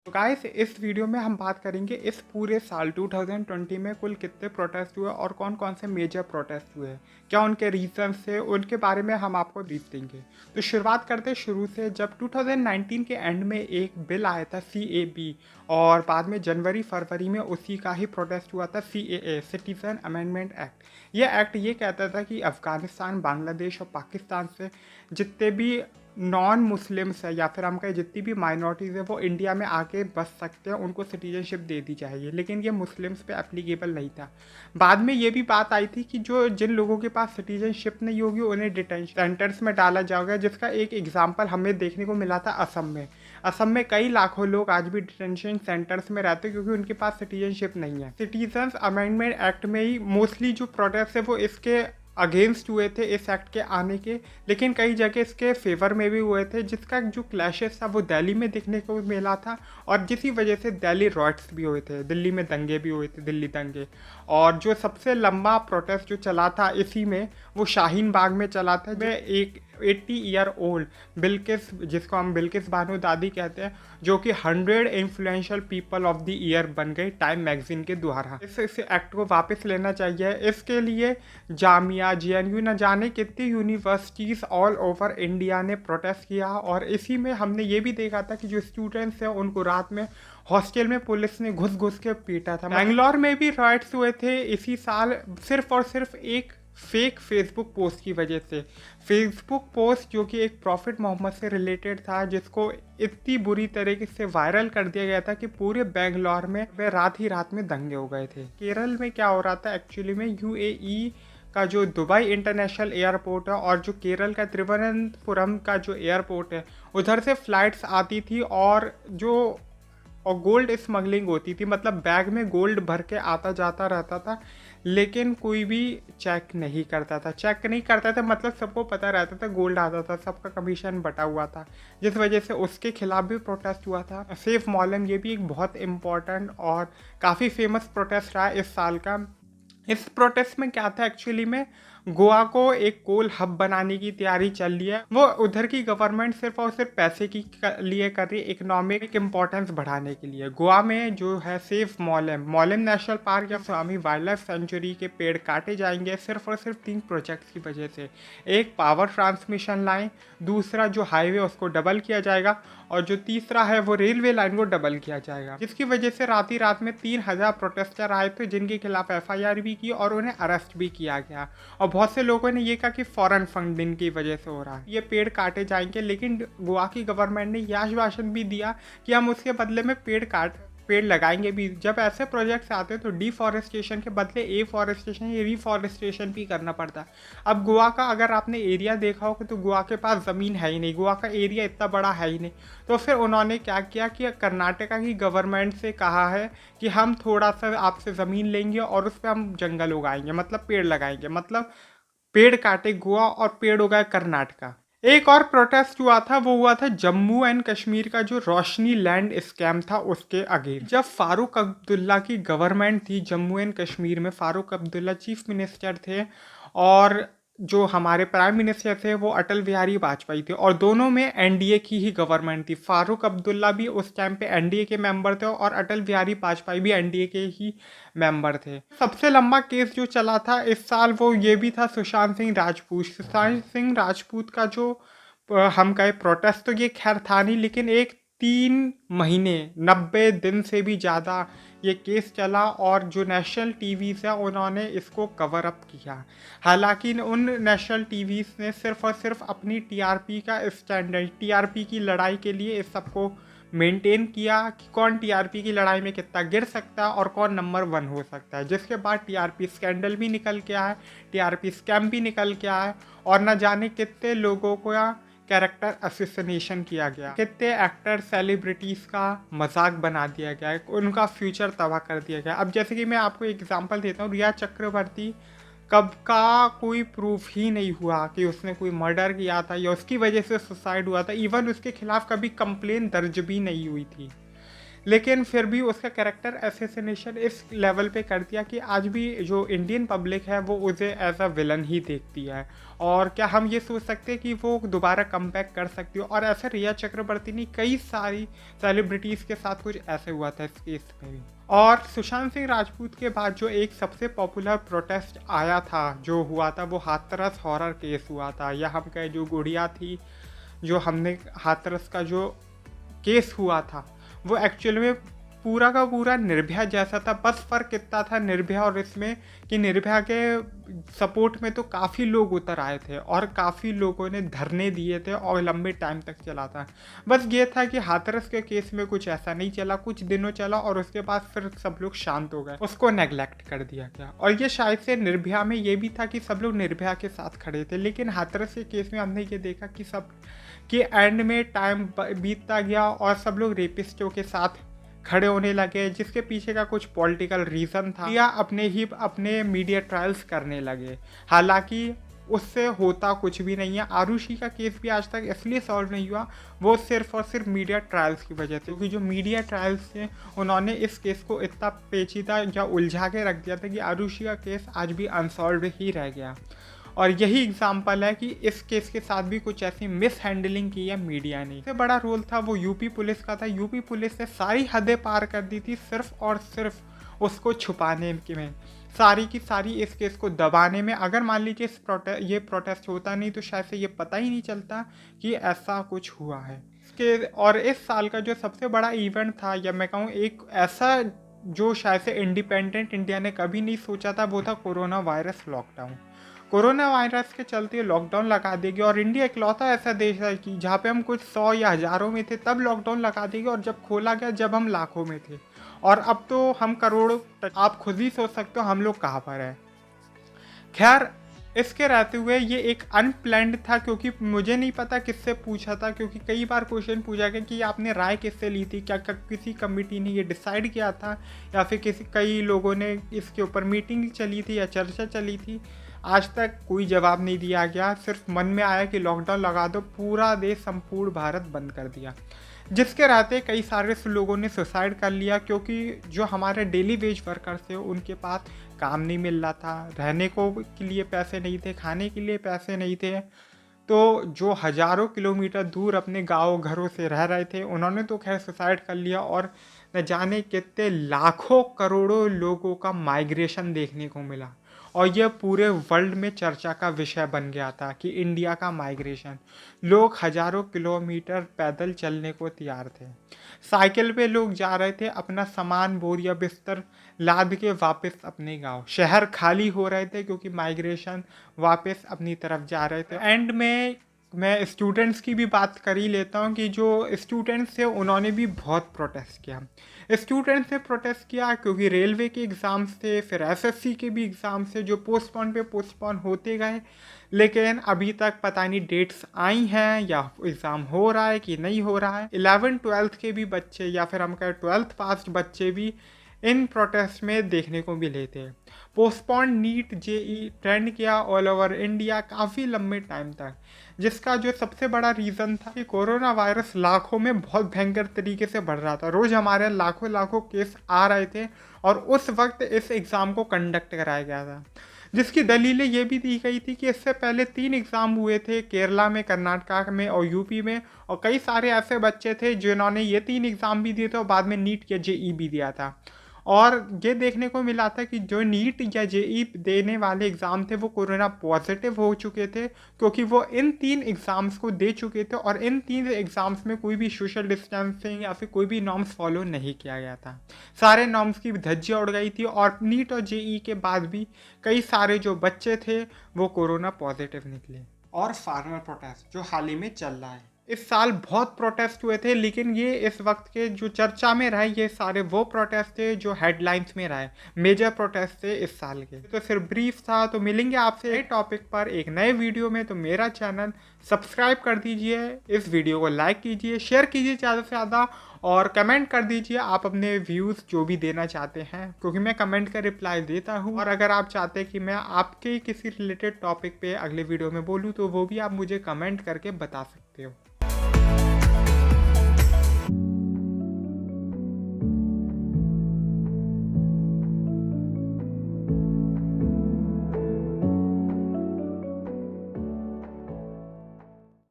तो गाइस इस वीडियो में हम बात करेंगे इस पूरे साल 2020 में कुल कितने प्रोटेस्ट हुए और कौन कौन से मेजर प्रोटेस्ट हुए, क्या उनके रीजंस थे, उनके बारे में हम आपको ब्रीफ देंगे। तो शुरुआत करते शुरू से, जब 2019 के एंड में एक बिल आया था CAB और बाद में जनवरी फरवरी में उसी का ही प्रोटेस्ट हुआ था CAA, सिटीजन अमेंडमेंट एक्ट। ये एक्ट ये कहता था कि अफ़गानिस्तान, बांग्लादेश और पाकिस्तान से जितने भी नॉन मुस्लिम्स है या फिर हम कहें जितनी भी माइनॉरिटीज़ है वो इंडिया में आके बस सकते हैं, उनको सिटीजनशिप दे दी जाएगी। लेकिन ये मुस्लिम्स पे एप्लीकेबल नहीं था। बाद में ये भी बात आई थी कि जो जिन लोगों के पास सिटीजनशिप नहीं होगी उन्हें डिटेंशन सेंटर्स में डाला जाएगा, जिसका एक एग्जाम्पल हमें देखने को मिला था असम में। असम में कई लाखों लोग आज भी डिटेंशन सेंटर्स में रहते हैं क्योंकि उनके पास सिटीजनशिप नहीं है। सिटीजन्स अमेंडमेंट एक्ट में ही मोस्टली जो प्रोटेस्ट है वो इसके अगेंस्ट हुए थे, इस एक्ट के आने के, लेकिन कई जगह इसके फेवर में भी हुए थे, जिसका जो क्लैशेस था वो दिल्ली में देखने को मिला था और जिसी वजह से दिल्ली रॉयट्स भी हुए थे, दिल्ली में दंगे भी हुए थे, दिल्ली दंगे। और जो सबसे लंबा प्रोटेस्ट जो चला था इसी में वो शाहीन बाग में चला था। मैं एक 80 ईयर ओल्ड बिल्किस, जिसको हम बिल्किस बानो दादी कहते हैं, जो कि 100 influential people of the year बन गई टाइम मैगजीन के द्वारा। इस एक्ट को वापस लेना चाहिए। इसके लिए जामिया, JNU, न जाने कितनी यूनिवर्सिटीज़ ऑल ओवर इंडिया ने प्रोटेस्ट किया। और इसी में हमने ये भी देखा था कि जो स्टूडेंट्स हैं उनको रात में हॉस्टल में पुलिस ने घुस घुस के पीटा था। बैंगलोर में भी राइट्स हुए थे इसी साल, सिर्फ और सिर्फ एक फेक फेसबुक पोस्ट की वजह से। फेसबुक पोस्ट जो कि एक प्रॉफिट मोहम्मद से रिलेटेड था, जिसको इतनी बुरी तरीके से वायरल कर दिया गया था कि पूरे बेंगलोर में वे रात ही रात में दंगे हो गए थे। केरल में क्या हो रहा था एक्चुअली में, UAE का जो दुबई इंटरनेशनल एयरपोर्ट है और जो केरल का त्रिवनंतपुरम का जो एयरपोर्ट है, उधर से फ्लाइट्स आती थी और गोल्ड स्मगलिंग होती थी। मतलब बैग में गोल्ड भर के आता जाता रहता था, लेकिन कोई भी चेक नहीं करता था। मतलब सबको पता रहता था गोल्ड आता था, सबका कमीशन बटा हुआ था, जिस वजह से उसके खिलाफ भी प्रोटेस्ट हुआ था। सेफ मॉलम ये भी एक बहुत इम्पॉर्टेंट और काफ़ी फेमस प्रोटेस्ट रहा इस साल का। इस प्रोटेस्ट में क्या था एक्चुअली में, गोवा को एक कोल हब बनाने की तैयारी चल रही है। वो उधर की गवर्नमेंट सिर्फ और सिर्फ पैसे की लिए कर रही है, इकोनॉमिक इम्पोर्टेंस बढ़ाने के लिए। गोवा में जो है सेफ मॉलम नेशनल पार्क या स्वामी वाइल्ड लाइफ सेंचुरी के पेड़ काटे जाएंगे सिर्फ और सिर्फ 3 प्रोजेक्ट्स की वजह से। एक पावर ट्रांसमिशन लाइन, दूसरा जो हाईवे उसको डबल किया जाएगा, और जो तीसरा है वो रेलवे लाइन को डबल किया जाएगा। जिसकी वजह से रात ही रात में 3000 प्रोटेस्टर आए थे, जिनके खिलाफ FIR भी की और उन्हें अरेस्ट भी किया गया। और बहुत से लोगों ने ये कहा कि फॉरेन फंडिंग की वजह से हो रहा है, ये पेड़ काटे जाएंगे। लेकिन गोवा की गवर्नमेंट ने यह आश्वासन भी दिया कि हम उसके बदले में पेड़ लगाएंगे भी। जब ऐसे प्रोजेक्ट्स आते हैं तो डिफॉरेस्टेशन के बदले एफॉरेस्टेशन या रिफॉरेस्टेशन भी करना पड़ता है। अब गोवा का अगर आपने एरिया देखा हो तो गोवा के पास ज़मीन है ही नहीं, गोवा का एरिया इतना बड़ा है ही नहीं। तो फिर उन्होंने क्या किया कि कर्नाटका की गवर्नमेंट से कहा है कि हम थोड़ा सा आपसे ज़मीन लेंगे और उस पर हम जंगल उगाएंगे, मतलब पेड़ लगाएंगे। मतलब पेड़ काटे गोवा और पेड़ उगाए कर्नाटका। एक और प्रोटेस्ट हुआ था, वो हुआ था जम्मू एंड कश्मीर का जो रोशनी लैंड स्कैम था उसके अगेंस्ट। जब फारूक अब्दुल्ला की गवर्नमेंट थी जम्मू एंड कश्मीर में, फारूक अब्दुल्ला चीफ मिनिस्टर थे और जो हमारे प्राइम मिनिस्टर थे वो अटल बिहारी वाजपेयी थे, और दोनों में NDA की ही गवर्नमेंट थी। फारूक अब्दुल्ला भी उस टाइम पे NDA के मेंबर थे और अटल बिहारी वाजपेयी भी NDA के ही मेंबर थे। सबसे लंबा केस जो चला था इस साल वो ये भी था सुशांत सिंह राजपूत का जो हम कहे प्रोटेस्ट, तो ये खैर था नहीं, लेकिन एक 3 महीने 90 दिन से भी ज़्यादा ये केस चला और जो नेशनल टीवीज़ है उन्होंने इसको कवर अप किया। हालांकि उन नेशनल टीवीज़ ने सिर्फ और सिर्फ अपनी TRP का स्टैंडर्ड, TRP की लड़ाई के लिए इस सबको मेंटेन किया कि कौन TRP की लड़ाई में कितना गिर सकता है और कौन नंबर 1 हो सकता है। जिसके बाद TRP स्कैंडल भी निकल के आया, TRP स्कैम भी निकल के आया, और न जाने कितने लोगों को कैरेक्टर असैसिनेशन किया गया, कितने एक्टर सेलिब्रिटीज़ का मजाक बना दिया गया, उनका फ्यूचर तबाह कर दिया गया। अब जैसे कि मैं आपको एग्जांपल देता हूँ, रिया चक्रवर्ती कब का कोई प्रूफ ही नहीं हुआ कि उसने कोई मर्डर किया था या उसकी वजह से सुसाइड हुआ था। इवन उसके खिलाफ कभी कंप्लेन दर्ज भी नहीं हुई थी। लेकिन फिर भी उसका कैरेक्टर असैसिनेशन इस लेवल पे कर दिया कि आज भी जो इंडियन पब्लिक है वो उसे एज अ विलन ही देखती है। और क्या हम ये सोच सकते हैं कि वो दोबारा कम बैक कर सकती हो? और ऐसा रिया चक्रवर्ती नहीं, कई सारी सेलिब्रिटीज़ के साथ कुछ ऐसे हुआ था इस केस में भी। और सुशांत सिंह राजपूत के बाद जो एक सबसे पॉपुलर प्रोटेस्ट आया था, जो हुआ था, वो हाथरस हॉरर केस हुआ था, या हम कहें जो गुड़िया थी, जो हमने हाथरस का जो केस हुआ था, वो एक्चुअल में पूरा का पूरा निर्भया जैसा था। बस फ़र्क इतना था निर्भया और इसमें कि निर्भया के सपोर्ट में तो काफ़ी लोग उतर आए थे और काफ़ी लोगों ने धरने दिए थे और लंबे टाइम तक चला था। बस ये था कि हाथरस के केस में कुछ ऐसा नहीं चला, कुछ दिनों चला और उसके बाद फिर सब लोग शांत हो गए, उसको नेग्लेक्ट कर दिया गया। और ये शायद से निर्भया में ये भी था कि सब लोग निर्भया के साथ खड़े थे, लेकिन हाथरस के केस में हमने ये देखा कि सब कि एंड में टाइम बीतता गया और सब लोग रेपिस्टों के साथ खड़े होने लगे, जिसके पीछे का कुछ पॉलिटिकल रीज़न था, या अपने मीडिया ट्रायल्स करने लगे। हालांकि उससे होता कुछ भी नहीं है। आरुषि का केस भी आज तक इसलिए सॉल्व नहीं हुआ, वो सिर्फ और सिर्फ मीडिया ट्रायल्स की वजह से, क्योंकि जो मीडिया ट्रायल्स थे उन्होंने इस केस को इतना पेचीदा या उलझा के रख दिया था कि आरुषि का केस आज भी अनसॉल्व ही रह गया। और यही एग्जाम्पल है कि इस केस के साथ भी कुछ ऐसी मिस हैंडलिंग की है मीडिया ने। सबसे बड़ा रोल था वो यूपी पुलिस का था। यूपी पुलिस ने सारी हदें पार कर दी थी सिर्फ और सिर्फ उसको छुपाने में, सारी की सारी इस केस को दबाने में। अगर मान लीजिए ये प्रोटेस्ट होता नहीं तो शायद से ये पता ही नहीं चलता कि ऐसा कुछ हुआ है। और इस साल का जो सबसे बड़ा इवेंट था, या मैं कहूँ एक ऐसा जो शायद से इंडिपेंडेंट इंडिया ने कभी नहीं सोचा था, वो था corona virus lockdown. Corona virus के चलते लॉकडाउन लगा देगी और इंडिया इकलौता ऐसा देश है कि जहाँ पे हम कुछ 100 या हज़ारों में थे तब लॉकडाउन लगा देगी, और जब खोला गया जब हम लाखों में थे, और अब तो हम करोड़ों। आप खुद ही सोच सकते हो हम लोग कहाँ पर हैं। खैर, इसके रहते हुए ये एक अनप्लैंड था, क्योंकि मुझे नहीं पता किससे पूछा था, क्योंकि कई बार क्वेश्चन पूछा गया कि आपने राय किससे ली थी, क्या किसी कमेटी ने ये डिसाइड किया था, या फिर कई लोगों ने इसके ऊपर मीटिंग चली थी या चर्चा चली थी। आज तक कोई जवाब नहीं दिया गया। सिर्फ मन में आया कि लॉकडाउन लगा दो, पूरा देश, संपूर्ण भारत बंद कर दिया, जिसके रहते कई सारे लोगों ने सुसाइड कर लिया, क्योंकि जो हमारे डेली वेज वर्कर्स थे उनके पास काम नहीं मिल रहा था, रहने को के लिए पैसे नहीं थे, खाने के लिए पैसे नहीं थे। तो जो हज़ारों किलोमीटर दूर अपने गाँव घरों से रह रहे थे उन्होंने तो खैर सुसाइड कर लिया, और न जाने कितने लाखों करोड़ों लोगों का माइग्रेशन देखने को मिला। और यह पूरे वर्ल्ड में चर्चा का विषय बन गया था कि इंडिया का माइग्रेशन, लोग हज़ारों किलोमीटर पैदल चलने को तैयार थे, साइकिल पे लोग जा रहे थे अपना सामान, बोरिया बिस्तर लाद के वापस अपने गांव। शहर खाली हो रहे थे क्योंकि माइग्रेशन वापस अपनी तरफ जा रहे थे। एंड में मैं स्टूडेंट्स की भी बात कर ही लेता हूँ कि जो स्टूडेंट्स थे उन्होंने भी बहुत प्रोटेस्ट किया। स्टूडेंट्स ने प्रोटेस्ट किया क्योंकि रेलवे के एग्ज़ाम्स थे, फिर एसएससी के भी एग्ज़ाम्स थे जो पोस्टपोन होते गए, लेकिन अभी तक पता नहीं डेट्स आई हैं या एग्ज़ाम हो रहा है कि नहीं हो रहा है। 11th-12th के भी बच्चे, या फिर हम कहें 12th पास बच्चे भी इन प्रोटेस्ट में देखने को मिले थे। पोस्टपोन नीट जेई ट्रेंड किया ऑल ओवर इंडिया काफ़ी लंबे टाइम तक, जिसका जो सबसे बड़ा रीज़न था कि कोरोना वायरस लाखों में बहुत भयंकर तरीके से बढ़ रहा था। रोज़ हमारे लाखों केस आ रहे थे और उस वक्त इस एग्ज़ाम को कंडक्ट कराया गया था, जिसकी दलीलें ये भी दी गई थी कि इससे पहले 3 एग्ज़ाम हुए थे केरला में, कर्नाटका में और यूपी में, और कई सारे ऐसे बच्चे थे जिन्होंने ये 3 एग्ज़ाम भी दिए थे और बाद में नीट या जेई भी दिया था। और ये देखने को मिला था कि जो नीट या जेई देने वाले एग्ज़ाम थे वो कोरोना पॉजिटिव हो चुके थे, क्योंकि वो इन 3 एग्ज़ाम्स को दे चुके थे और इन 3 एग्ज़ाम्स में कोई भी सोशल डिस्टेंसिंग या फिर कोई भी नॉर्म्स फॉलो नहीं किया गया था। सारे नॉर्म्स की धज्जियाँ उड़ गई थी, और नीट और जेई के बाद भी कई सारे जो बच्चे थे वो कोरोना पॉजिटिव निकले। और फार्मर प्रोटेस्ट जो हाल ही में चल रहा है, इस साल बहुत प्रोटेस्ट हुए थे, लेकिन ये इस वक्त के जो चर्चा में रहे ये सारे वो प्रोटेस्ट थे जो हेडलाइंस में रहे, मेजर प्रोटेस्ट थे इस साल के। तो सिर्फ ब्रीफ था। तो मिलेंगे आपसे नए टॉपिक पर एक नए वीडियो में। तो मेरा चैनल सब्सक्राइब कर दीजिए, इस वीडियो को लाइक कीजिए, शेयर कीजिए ज़्यादा से ज़्यादा, और कमेंट कर दीजिए आप अपने व्यूज़ जो भी देना चाहते हैं, क्योंकि मैं कमेंट का रिप्लाई देता हूँ। और अगर आप चाहते हैं कि मैं आपके किसी रिलेटेड टॉपिक पे अगले वीडियो में बोलूँ तो वो भी आप मुझे कमेंट करके बता सकते हो।